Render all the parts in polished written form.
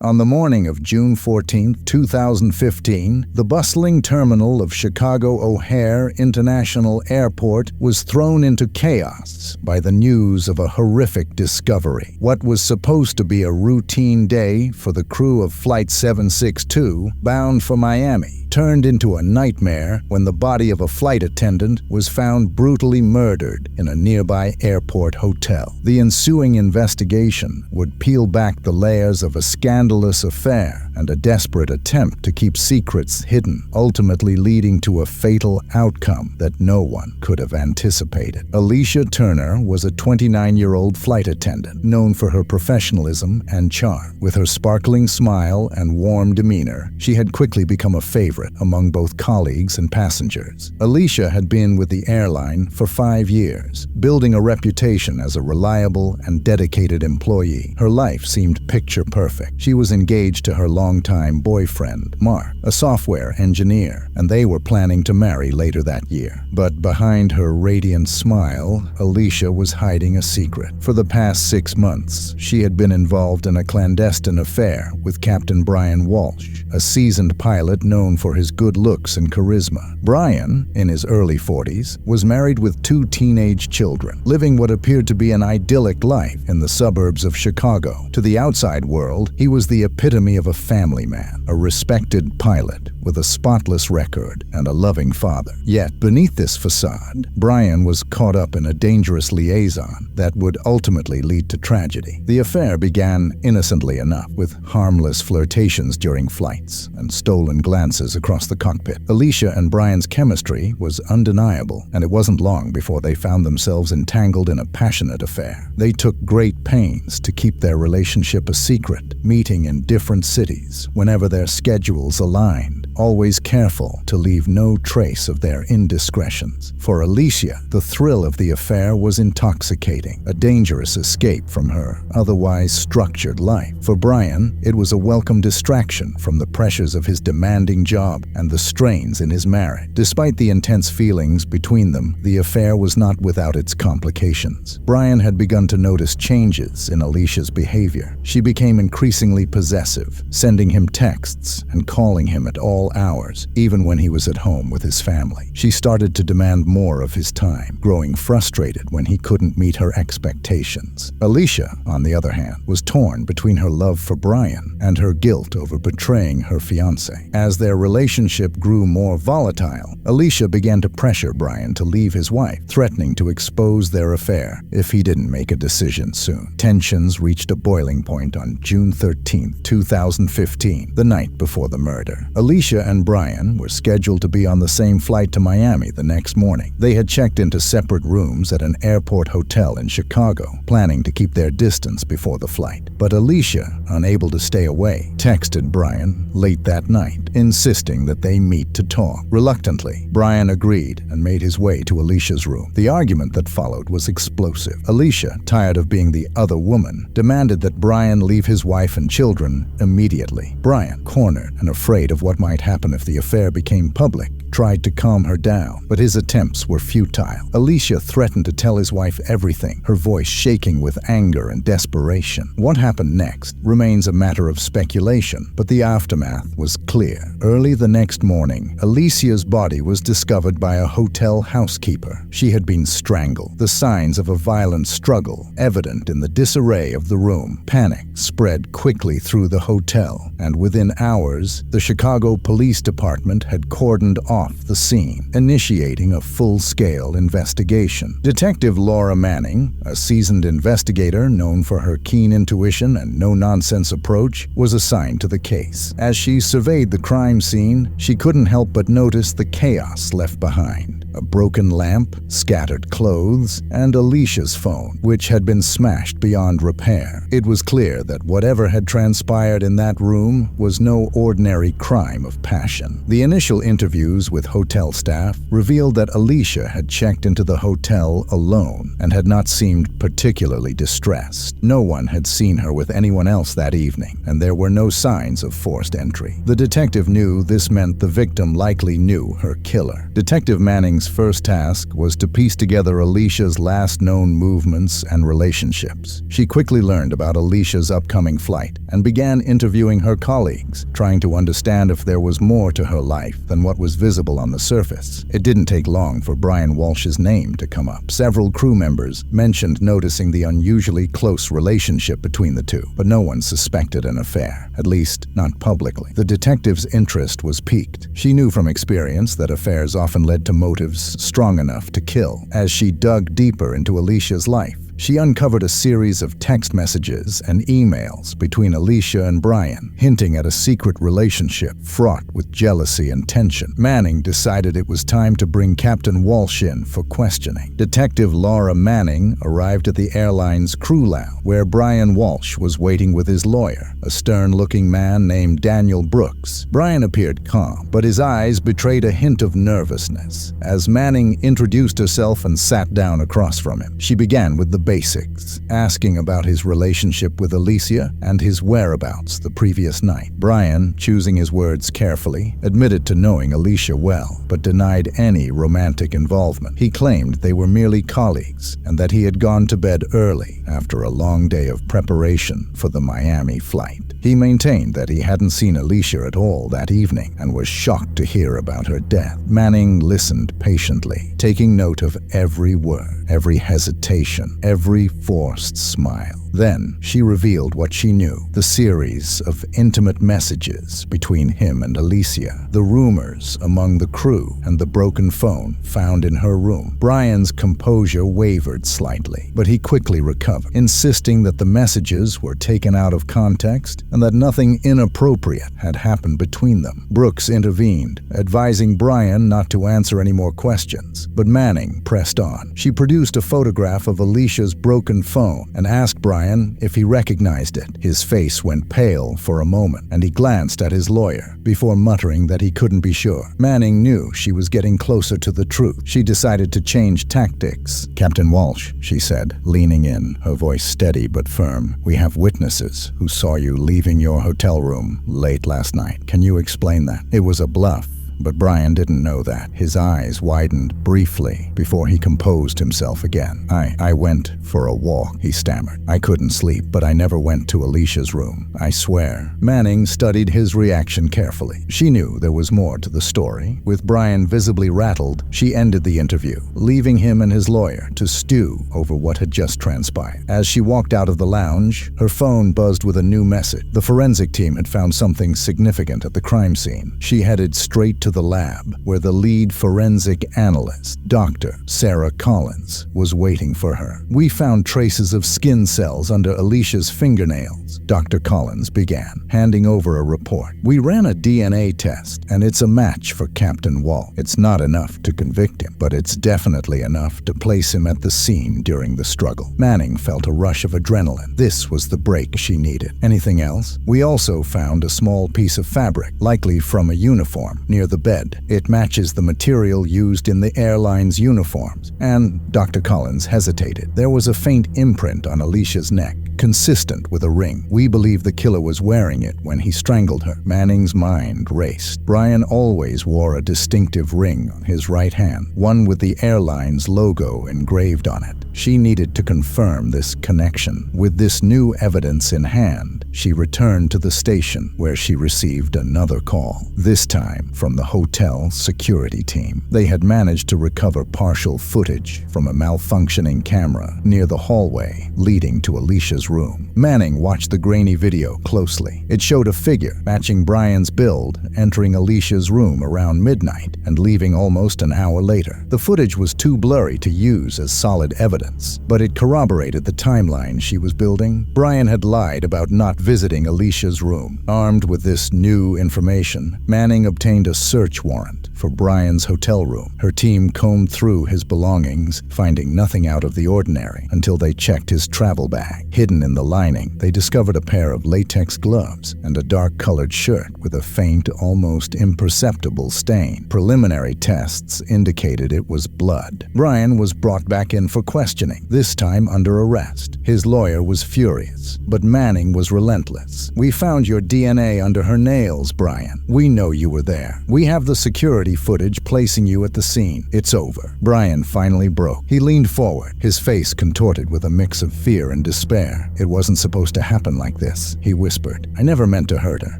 On the morning of June 14, 2015, the bustling terminal of Chicago O'Hare International Airport was thrown into chaos by the news of a horrific discovery. What was supposed to be a routine day for the crew of Flight 762 bound for Miami turned into a nightmare when the body of a flight attendant was found brutally murdered in a nearby airport hotel. The ensuing investigation would peel back the layers of a scandalous affair and a desperate attempt to keep secrets hidden, ultimately leading to a fatal outcome that no one could have anticipated. Alicia Turner was a 29-year-old flight attendant known for her professionalism and charm. With her sparkling smile and warm demeanor, she had quickly become a favorite among both colleagues and passengers. Alicia had been with the airline for 5 years, building a reputation as a reliable and dedicated employee. Her life seemed picture perfect. She was engaged to her longtime boyfriend, Mark, a software engineer, and they were planning to marry later that year. But behind her radiant smile, Alicia was hiding a secret. For the past 6 months, she had been involved in a clandestine affair with Captain Brian Walsh, a seasoned pilot known for his good looks and charisma. Brian, in his early 40s, was married with 2 teenage children, living what appeared to be an idyllic life in the suburbs of Chicago. To the outside world, he was the epitome of a family man, a respected pilot with a spotless record and a loving father. Yet, beneath this facade, Brian was caught up in a dangerous liaison that would ultimately lead to tragedy. The affair began innocently enough, with harmless flirtations during flights and stolen glances across the cockpit. Alicia and Brian's chemistry was undeniable, and it wasn't long before they found themselves entangled in a passionate affair. They took great pains to keep their relationship a secret, meeting in different cities whenever their schedules aligned, always careful to leave no trace of their indiscretions. For Alicia, the thrill of the affair was intoxicating, a dangerous escape from her otherwise structured life. For Brian, it was a welcome distraction from the pressures of his demanding job and the strains in his marriage. Despite the intense feelings between them, the affair was not without its complications. Brian had begun to notice changes in Alicia's behavior. She became increasingly possessive, sending him texts and calling him at all hours, even when he was at home with his family. She started to demand more of his time, growing frustrated when he couldn't meet her expectations. Alicia, on the other hand, was torn between her love for Brian and her guilt over betraying her fiancé. As their relationship grew more volatile, Alicia began to pressure Brian to leave his wife, threatening to expose their affair if he didn't make a decision soon. Tensions reached a boiling point on June 13, 2015, the night before the murder. Alicia and Brian were scheduled to be on the same flight to Miami the next morning. They had checked into separate rooms at an airport hotel in Chicago, planning to keep their distance before the flight. But Alicia, unable to stay away, texted Brian late that night, insisting that they meet to talk. Reluctantly, Brian agreed and made his way to Alicia's room. The argument that followed was explosive. Alicia, tired of being the other woman, demanded that Brian leave his wife and children immediately. Brian, cornered and afraid of what might happen if the affair became public, tried to calm her down, but his attempts were futile. Alicia threatened to tell his wife everything, her voice shaking with anger and desperation. What happened next remains a matter of speculation, but the aftermath was clear. Early the next morning, Alicia's body was discovered by a hotel housekeeper. She had been strangled, the signs of a violent struggle evident in the disarray of the room. Panic spread quickly through the hotel, and within hours, the Chicago Police Department had cordoned off the scene, initiating a full-scale investigation. Detective Laura Manning, a seasoned investigator known for her keen intuition and no-nonsense approach, was assigned to the case. As she surveyed the crime scene, she couldn't help but notice the chaos left behind. A broken lamp, scattered clothes, and Alicia's phone, which had been smashed beyond repair. It was clear that whatever had transpired in that room was no ordinary crime of passion. The initial interviews with hotel staff revealed that Alicia had checked into the hotel alone and had not seemed particularly distressed. No one had seen her with anyone else that evening, and there were no signs of forced entry. The detective knew this meant the victim likely knew her killer. Detective Manning's first task was to piece together Alicia's last known movements and relationships. She quickly learned about Alicia's upcoming flight and began interviewing her colleagues, trying to understand if there was more to her life than what was visible on the surface. It didn't take long for Brian Walsh's name to come up. Several crew members mentioned noticing the unusually close relationship between the two, but no one suspected an affair, at least not publicly. The detective's interest was piqued. She knew from experience that affairs often led to motives strong enough to kill. As she dug deeper into Alicia's life, she uncovered a series of text messages and emails between Alicia and Brian, hinting at a secret relationship fraught with jealousy and tension. Manning decided it was time to bring Captain Walsh in for questioning. Detective Laura Manning arrived at the airline's crew lounge, where Brian Walsh was waiting with his lawyer, a stern-looking man named Daniel Brooks. Brian appeared calm, but his eyes betrayed a hint of nervousness. As Manning introduced herself and sat down across from him, she began with the basics, asking about his relationship with Alicia and his whereabouts the previous night. Brian, choosing his words carefully, admitted to knowing Alicia well, but denied any romantic involvement. He claimed they were merely colleagues and that he had gone to bed early after a long day of preparation for the Miami flight. He maintained that he hadn't seen Alicia at all that evening and was shocked to hear about her death. Manning listened patiently, taking note of every word, every hesitation, every forced smile. Then she revealed what she knew, the series of intimate messages between him and Alicia, the rumors among the crew, and the broken phone found in her room. Brian's composure wavered slightly, but he quickly recovered, insisting that the messages were taken out of context and that nothing inappropriate had happened between them. Brooks intervened, advising Brian not to answer any more questions, but Manning pressed on. She produced a photograph of Alicia's broken phone and asked Brian if he recognized it. His face went pale for a moment, and he glanced at his lawyer before muttering that he couldn't be sure. Manning knew she was getting closer to the truth. She decided to change tactics. "Captain Walsh," she said, leaning in, her voice steady but firm, "we have witnesses who saw you leaving your hotel room late last night. Can you explain that?" It was a bluff, but Brian didn't know that. His eyes widened briefly before he composed himself again. I went for a walk," he stammered. "I couldn't sleep, but I never went to Alicia's room. I swear." Manning studied his reaction carefully. She knew there was more to the story. With Brian visibly rattled, she ended the interview, leaving him and his lawyer to stew over what had just transpired. As she walked out of the lounge, her phone buzzed with a new message. The forensic team had found something significant at the crime scene. She headed straight to the lab, where the lead forensic analyst, Dr. Sarah Collins, was waiting for her. "We found traces of skin cells under Alicia's fingernails," Dr. Collins began, handing over a report. "We ran a DNA test, and it's a match for Captain Walsh. It's not enough to convict him, but it's definitely enough to place him at the scene during the struggle." Manning felt a rush of adrenaline. This was the break she needed. "Anything else?" "We also found a small piece of fabric, likely from a uniform, near the bed. It matches the material used in the airline's uniforms." And Dr. Collins hesitated. "There was a faint imprint on Alicia's neck, consistent with a ring. We believe the killer was wearing it when he strangled her." Manning's mind raced. Brian always wore a distinctive ring on his right hand, one with the airline's logo engraved on it. She needed to confirm this connection. With this new evidence in hand, she returned to the station, where she received another call, this time from the hotel security team. They had managed to recover partial footage from a malfunctioning camera near the hallway leading to Alicia's room. Manning watched the grainy video closely. It showed a figure matching Brian's build entering Alicia's room around midnight and leaving almost an hour later. The footage was too blurry to use as solid evidence, evidence, but it corroborated the timeline she was building. Brian had lied about not visiting Alicia's room. Armed with this new information, Manning obtained a search warrant for Brian's hotel room. Her team combed through his belongings, finding nothing out of the ordinary until they checked his travel bag. Hidden in the lining, they discovered a pair of latex gloves and a dark-colored shirt with a faint, almost imperceptible stain. Preliminary tests indicated it was blood. Brian was brought back in for questioning, this time under arrest. His lawyer was furious, but Manning was relentless. "We found your DNA under her nails, Brian. We know you were there. We have the security footage placing you at the scene. It's over." Brian finally broke. He leaned forward, his face contorted with a mix of fear and despair. "It wasn't supposed to happen like this," he whispered. "I never meant to hurt her."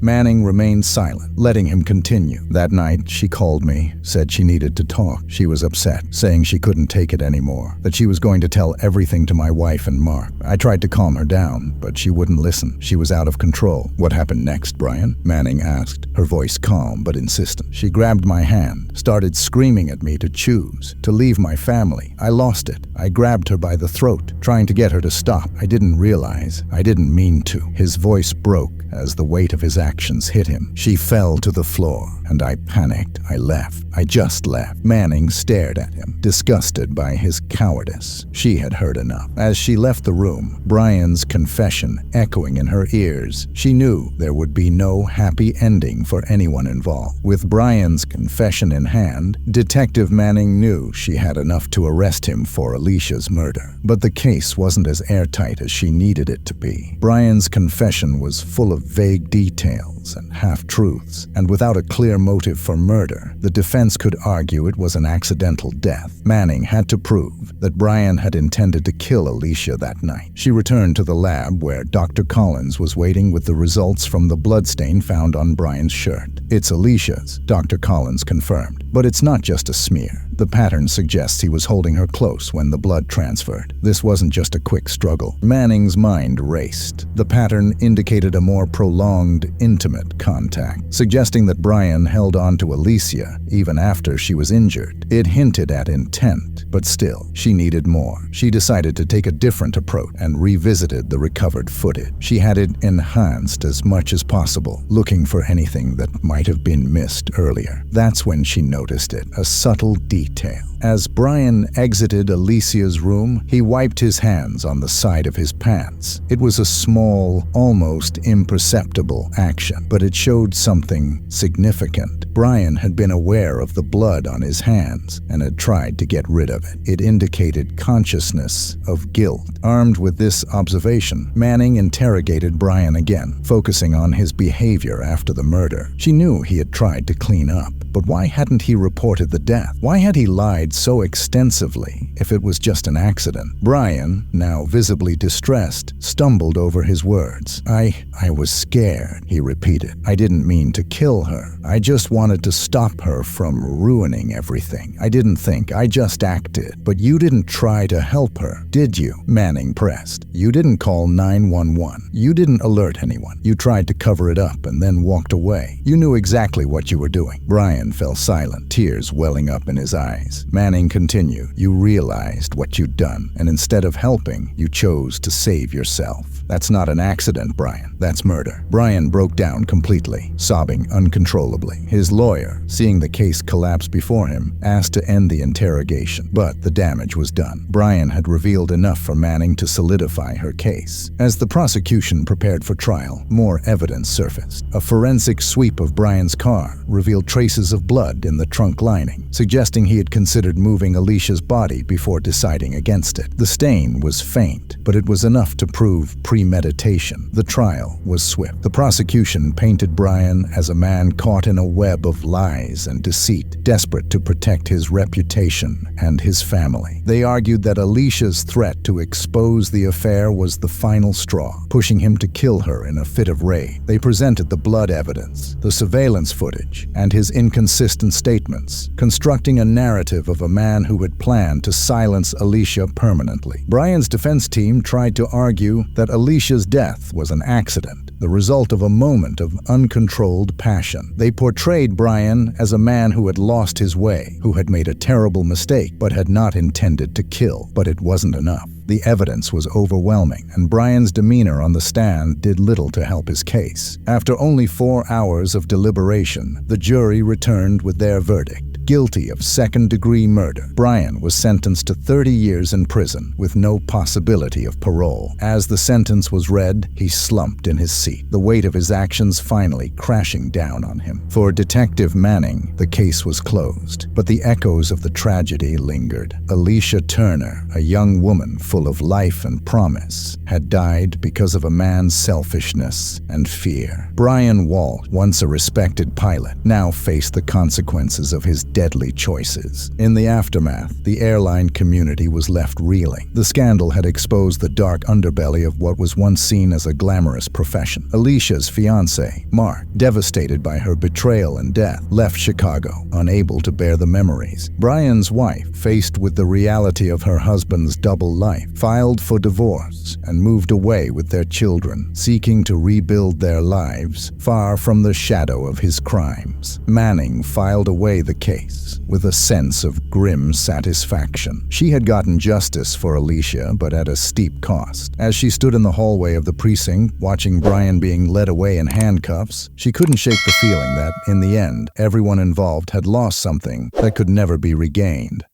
Manning remained silent, letting him continue. "That night, she called me, said she needed to talk. She was upset, saying she couldn't take it anymore, that she was going to tell everything to my wife and Mark. I tried to calm her down, but she wouldn't listen. She was out of control." "What happened next, Brian?" Manning asked, her voice calm but insistent. "She grabbed my hand, started screaming at me to choose, to leave my family. I lost it. I grabbed her by the throat, trying to get her to stop. I didn't realize. I didn't mean to." His voice broke as the weight of his actions hit him. "She fell to the floor, and I panicked. I left. I just left." Manning stared at him, disgusted by his cowardice. She had heard enough. As she left the room, Brian's confession echoing in her ears, she knew there would be no happy ending for anyone involved. With Brian's confession in hand, Detective Manning knew she had enough to arrest him for Alicia's murder. But the case wasn't as airtight as she needed it to be. Brian's confession was full of vague details and half-truths, and without a clear motive for murder, the defense could argue it was an accidental death. Manning had to prove that Brian had intended to kill Alicia that night. She returned to the lab where Dr. Collins was waiting with the results from the bloodstain found on Brian's shirt. "It's Alicia's," Dr. Collins confirmed, "but it's not just a smear. The pattern suggests he was holding her close when the blood transferred. This wasn't just a quick struggle." Manning's mind raced. The pattern indicated a more prolonged, intimate contact, suggesting that Brian held on to Alicia even after she was injured. It hinted at intent, but still, she needed more. She decided to take a different approach and revisited the recovered footage. She had it enhanced as much as possible, looking for anything that might have been missed earlier. That's when she noticed it, a subtle detail. As Brian exited Alicia's room, he wiped his hands on the side of his pants. It was a small, almost imperceptible action, but it showed something significant. Brian had been aware of the blood on his hands and had tried to get rid of it. It indicated consciousness of guilt. Armed with this observation, Manning interrogated Brian again, focusing on his behavior after the murder. She knew he had tried to clean up, but why hadn't he reported the death? Why had he lied so extensively if it was just an accident? Brian, now visibly distressed, stumbled over his words. I was scared," he repeated. "I didn't mean to kill her. I just wanted to stop her from ruining everything. I didn't think. I just acted. But you didn't try to help her, did you?" Manning pressed. "You didn't call 911. You didn't alert anyone. You tried to cover it up and then walked away. You knew exactly what you were doing." Brian fell silent, tears welling up in his eyes. Manning continued. "You realized what you'd done, and instead of helping, you chose to save yourself. That's not an accident, Brian. That's murder." Brian broke down completely, sobbing uncontrollably. His lawyer, seeing the case collapse before him, asked to end the interrogation, but the damage was done. Brian had revealed enough for Manning to solidify her case. As the prosecution prepared for trial, more evidence surfaced. A forensic sweep of Brian's car revealed traces of blood in the trunk lining, suggesting he had considered moving Alicia's body before deciding against it. The stain was faint, but it was enough to prove premeditation. The trial was swift. The prosecution painted Brian as a man caught in a web of lies and deceit, desperate to protect his reputation and his family. They argued that Alicia's threat to expose the affair was the final straw, pushing him to kill her in a fit of rage. They presented the blood evidence, the surveillance footage, and his inconsistent statements, constructing a narrative of a man who had planned to silence Alicia permanently. Brian's defense team tried to argue that Alicia's death was an accident, the result of a moment of uncontrolled passion. They portrayed Brian as a man who had lost his way, who had made a terrible mistake but had not intended to kill. But it wasn't enough. The evidence was overwhelming, and Brian's demeanor on the stand did little to help his case. After only 4 hours of deliberation, the jury returned with their verdict. Guilty of second-degree murder, Brian was sentenced to 30 years in prison with no possibility of parole. As the sentence was read, he slumped in his seat, the weight of his actions finally crashing down on him. For Detective Manning, the case was closed, but the echoes of the tragedy lingered. Alicia Turner, a young woman full of life and promise, had died because of a man's selfishness and fear. Brian Walsh, once a respected pilot, now faced the consequences of his deadly choices. In the aftermath, the airline community was left reeling. The scandal had exposed the dark underbelly of what was once seen as a glamorous profession. Alicia's fiancé, Mark, devastated by her betrayal and death, left Chicago, unable to bear the memories. Brian's wife, faced with the reality of her husband's double life, filed for divorce and moved away with their children, seeking to rebuild their lives far from the shadow of his crimes. Manning filed away the case with a sense of grim satisfaction. She had gotten justice for Alicia, but at a steep cost. As she stood in the hallway of the precinct, watching Brian being led away in handcuffs, she couldn't shake the feeling that, in the end, everyone involved had lost something that could never be regained.